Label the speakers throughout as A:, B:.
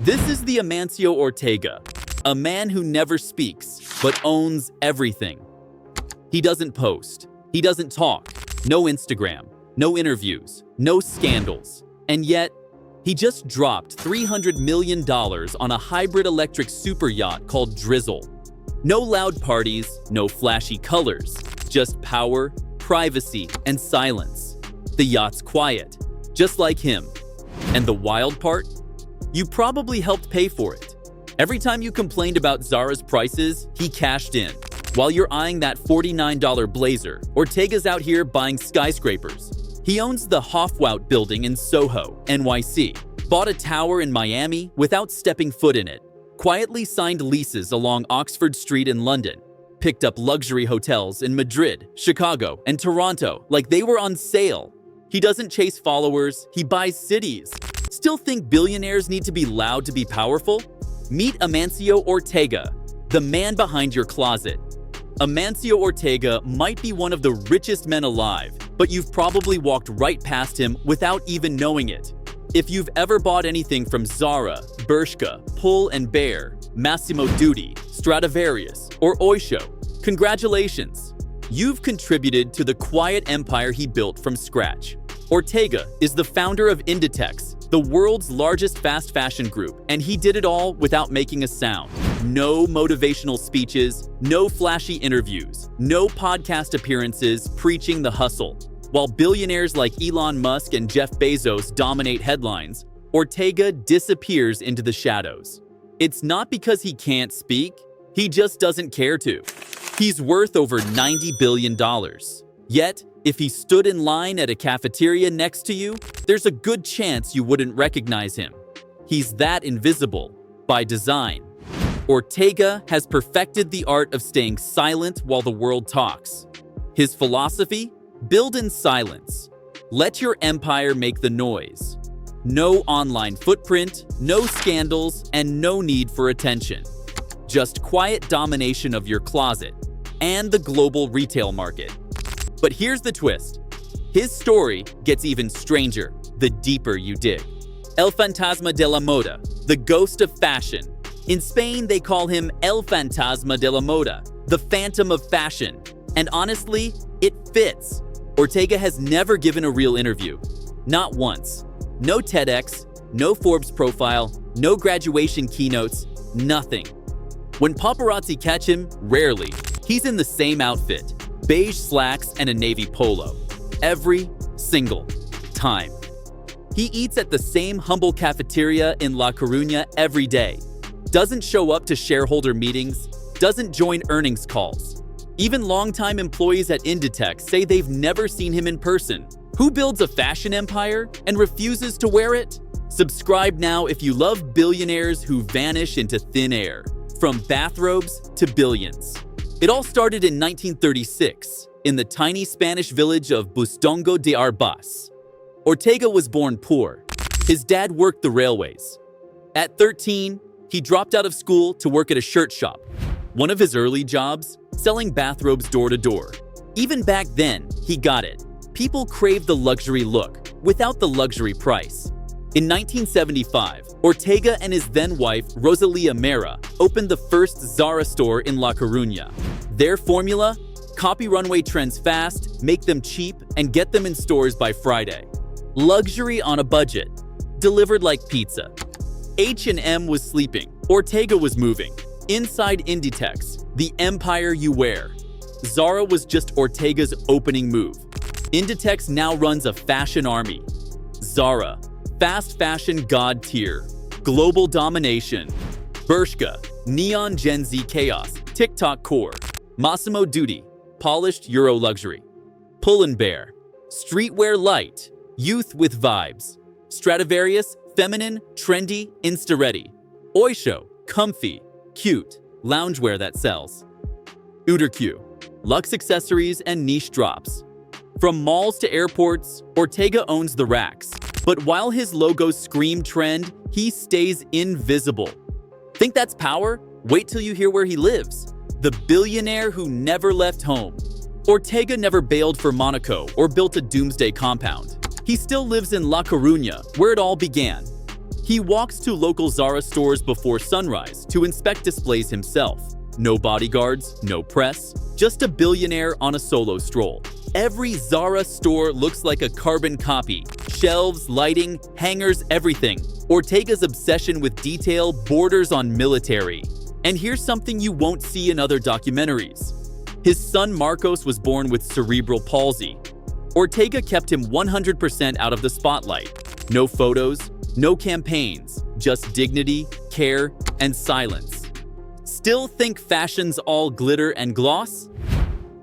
A: This is the Amancio Ortega, a man who never speaks, but owns everything. He doesn't post, he doesn't talk, no Instagram, no interviews, no scandals. And yet, he just dropped $300 million on a hybrid electric super yacht called Drizzle. No loud parties, no flashy colors, just power, privacy, and silence. The yacht's quiet, just like him. And the wild part? You probably helped pay for it. Every time you complained about ZARA's prices, he cashed in. While you're eyeing that $49 blazer, Ortega's out here buying skyscrapers. He owns the Hofwout building in Soho, NYC, bought a tower in Miami without stepping foot in it, quietly signed leases along Oxford Street in London, picked up luxury hotels in Madrid, Chicago, and Toronto like they were on sale. He doesn't chase followers, he buys cities. Still think billionaires need to be loud to be powerful? Meet Amancio Ortega, the man behind your closet. Amancio Ortega might be one of the richest men alive, but you've probably walked right past him without even knowing it. If you've ever bought anything from ZARA, Bershka, Pull&Bear, Massimo Dutti, Stradivarius, or Oysho, congratulations! You've contributed to the quiet empire he built from scratch. Ortega is the founder of Inditex, the world's largest fast fashion group, and he did it all without making a sound. No motivational speeches, no flashy interviews, no podcast appearances preaching the hustle. While billionaires like Elon Musk and Jeff Bezos dominate headlines, Ortega disappears into the shadows. It's not because he can't speak, he just doesn't care to. He's worth over $90 billion. Yet, if he stood in line at a cafeteria next to you, there's a good chance you wouldn't recognize him. He's that invisible, by design. Ortega has perfected the art of staying silent while the world talks. His philosophy? Build in silence. Let your empire make the noise. No online footprint, no scandals, and no need for attention. Just quiet domination of your closet and the global retail market. But here's the twist. His story gets even stranger the deeper you dig. El Fantasma de la Moda, the ghost of fashion. In Spain, they call him El Fantasma de la Moda, the phantom of fashion. And honestly, it fits. Ortega has never given a real interview. Not once. No TEDx, no Forbes profile, no graduation keynotes, nothing. When paparazzi catch him, rarely. He's in the same outfit. Beige slacks and a navy polo. Every single time. He eats at the same humble cafeteria in La Coruña every day. Doesn't show up to shareholder meetings. Doesn't join earnings calls. Even longtime employees at Inditex say they've never seen him in person. Who builds a fashion empire and refuses to wear it? Subscribe now if you love billionaires who vanish into thin air. From bathrobes to billions. It all started in 1936 in the tiny Spanish village of Bustongo de Arbas. Ortega was born poor. His dad worked the railways. At 13, he dropped out of school to work at a shirt shop. One of his early jobs, selling bathrobes door to door. Even back then, he got it. People craved the luxury look without the luxury price. In 1975, Ortega and his then-wife, Rosalia Mera, opened the first ZARA store in La Coruña. Their formula? Copy runway trends fast, make them cheap, and get them in stores by Friday. Luxury on a budget. Delivered like pizza. H&M was sleeping. Ortega was moving. Inside Inditex, the empire you wear. ZARA was just Ortega's opening move. Inditex now runs a fashion army. ZARA. Fast fashion god tier, global domination. Bershka, neon Gen Z chaos, TikTok core. Massimo Dutti, polished Euro luxury. Pull&Bear, streetwear light, youth with vibes. Stradivarius, feminine, trendy, insta-ready. Oysho, comfy, cute, loungewear that sells. Uterq, luxe accessories and niche drops. From malls to airports, Ortega owns the racks. But while his logos scream trend, he stays invisible. Think that's power? Wait till you hear where he lives. The billionaire who never left home. Ortega never bailed for Monaco or built a doomsday compound. He still lives in La Coruña, where it all began. He walks to local ZARA stores before sunrise to inspect displays himself. No bodyguards, no press, just a billionaire on a solo stroll. Every ZARA store looks like a carbon copy. Shelves, lighting, hangers, everything. Ortega's obsession with detail borders on military. And here's something you won't see in other documentaries. His son Marcos was born with cerebral palsy. Ortega kept him 100% out of the spotlight. No photos, no campaigns, just dignity, care, and silence. Still think fashion's all glitter and gloss?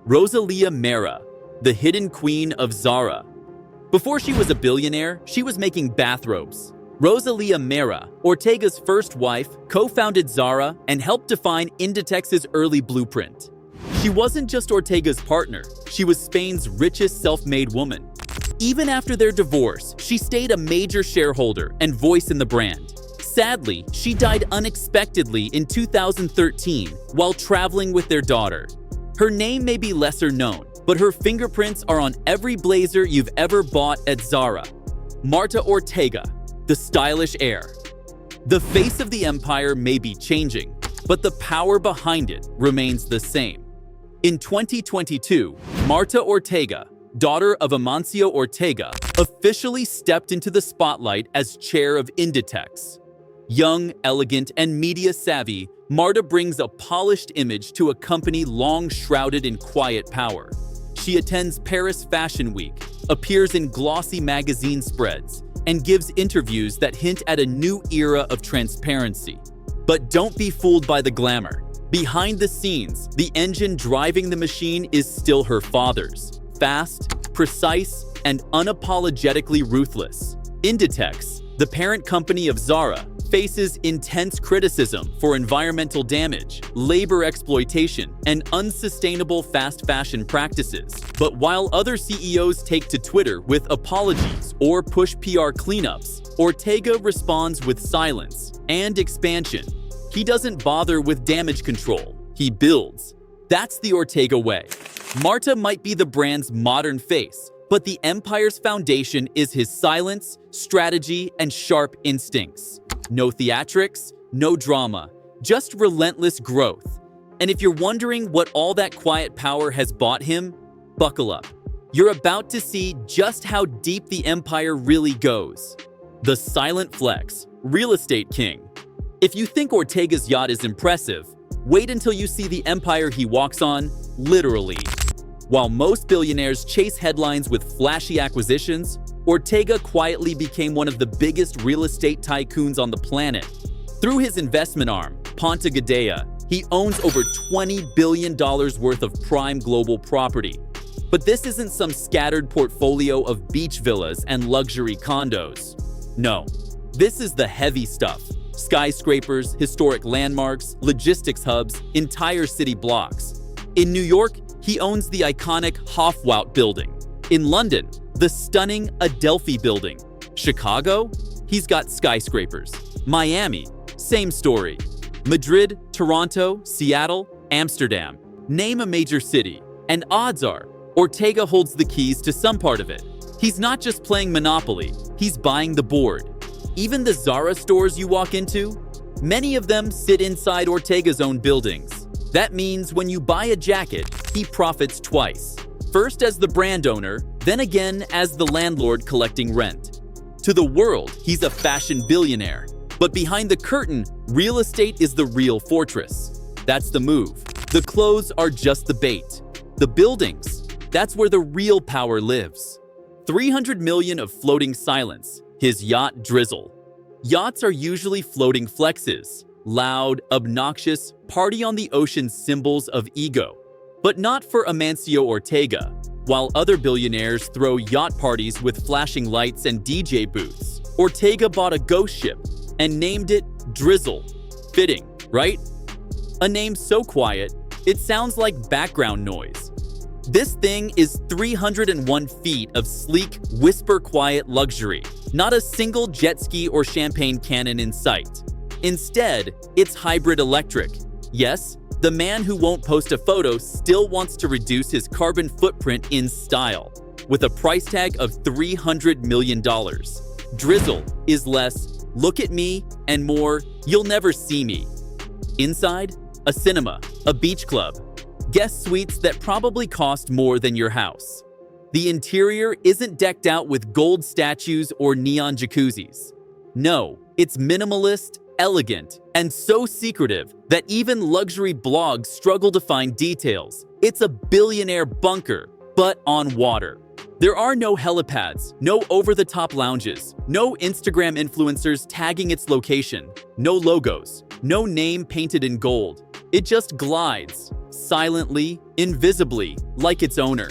A: Rosalía Mera, the hidden queen of ZARA. Before she was a billionaire, she was making bathrobes. Rosalía Mera, Ortega's first wife, co-founded ZARA and helped define Inditex's early blueprint. She wasn't just Ortega's partner, she was Spain's richest self-made woman. Even after their divorce, she stayed a major shareholder and voice in the brand. Sadly, she died unexpectedly in 2013 while traveling with their daughter. Her name may be lesser known, but her fingerprints are on every blazer you've ever bought at ZARA. Marta Ortega, the stylish heir. The face of the empire may be changing, but the power behind it remains the same. In 2022, Marta Ortega, daughter of Amancio Ortega, officially stepped into the spotlight as chair of Inditex. Young, elegant, and media-savvy, Marta brings a polished image to a company long shrouded in quiet power. She attends Paris Fashion Week, appears in glossy magazine spreads, and gives interviews that hint at a new era of transparency. But don't be fooled by the glamour. Behind the scenes, the engine driving the machine is still her father's. Fast, precise, and unapologetically ruthless. Inditex, the parent company of ZARA, faces intense criticism for environmental damage, labor exploitation, and unsustainable fast fashion practices. But while other CEOs take to Twitter with apologies or push PR cleanups, Ortega responds with silence and expansion. He doesn't bother with damage control, he builds. That's the Ortega way. Marta might be the brand's modern face, but the empire's foundation is his silence, strategy, and sharp instincts. No theatrics, no drama, just relentless growth. And if you're wondering what all that quiet power has bought him, buckle up. You're about to see just how deep the empire really goes. The silent flex, real estate king. If you think Ortega's yacht is impressive, wait until you see the empire he walks on, literally. While most billionaires chase headlines with flashy acquisitions, Ortega quietly became one of the biggest real estate tycoons on the planet. Through his investment arm, Ponta Gadea, he owns over $20 billion worth of prime global property. But this isn't some scattered portfolio of beach villas and luxury condos. No, this is the heavy stuff. Skyscrapers, historic landmarks, logistics hubs, entire city blocks. In New York, he owns the iconic Hofwout building. In London, the stunning Adelphi building. Chicago, he's got skyscrapers. Miami, same story. Madrid, Toronto, Seattle, Amsterdam. Name a major city, and odds are, Ortega holds the keys to some part of it. He's not just playing Monopoly, he's buying the board. Even the ZARA stores you walk into, many of them sit inside Ortega's own buildings. That means when you buy a jacket, he profits twice. First as the brand owner, then again as the landlord collecting rent. To the world, he's a fashion billionaire. But behind the curtain, real estate is the real fortress. That's the move. The clothes are just the bait. The buildings, that's where the real power lives. 300 million of floating silence, his yacht Drizzle. Yachts are usually floating flexes, loud, obnoxious, party on the ocean symbols of ego. But not for Amancio Ortega. While other billionaires throw yacht parties with flashing lights and DJ booths, Ortega bought a ghost ship and named it Drizzle. Fitting, right? A name so quiet, it sounds like background noise. This thing is 301 feet of sleek, whisper-quiet luxury. Not a single jet ski or champagne cannon in sight. Instead, it's hybrid electric. Yes, the man who won't post a photo still wants to reduce his carbon footprint in style. With a price tag of $300 million, Drizzle is less look at me, and more, you'll never see me. Inside, a cinema, a beach club, guest suites that probably cost more than your house. The interior isn't decked out with gold statues or neon jacuzzis. No, it's minimalist, elegant, and so secretive that even luxury blogs struggle to find details. It's a billionaire bunker, but on water. There are no helipads, no over-the-top lounges, no Instagram influencers tagging its location, no logos, no name painted in gold. It just glides, silently, invisibly, like its owner.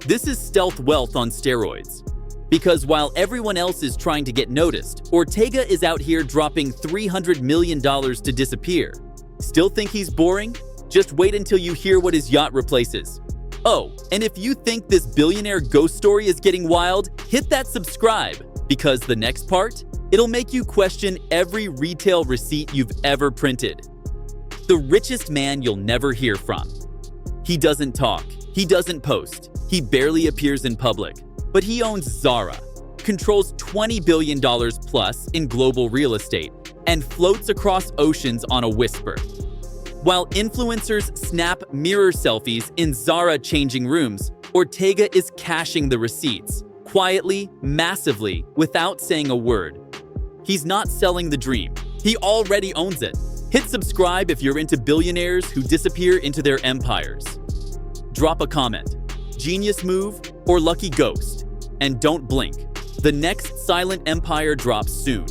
A: This is stealth wealth on steroids. Because while everyone else is trying to get noticed, Ortega is out here dropping $300 million to disappear. Still think he's boring? Just wait until you hear what his yacht replaces. Oh, and if you think this billionaire ghost story is getting wild, hit that subscribe, because the next part, it'll make you question every retail receipt you've ever printed. The richest man you'll never hear from. He doesn't talk, he doesn't post, he barely appears in public, but he owns ZARA, controls $20 billion plus in global real estate, and floats across oceans on a whisper. While influencers snap mirror selfies in ZARA changing rooms, Ortega is cashing the receipts, quietly, massively, without saying a word. He's not selling the dream. He already owns it. Hit subscribe if you're into billionaires who disappear into their empires. Drop a comment, genius move, or lucky ghost. And don't blink. The next silent empire drops soon.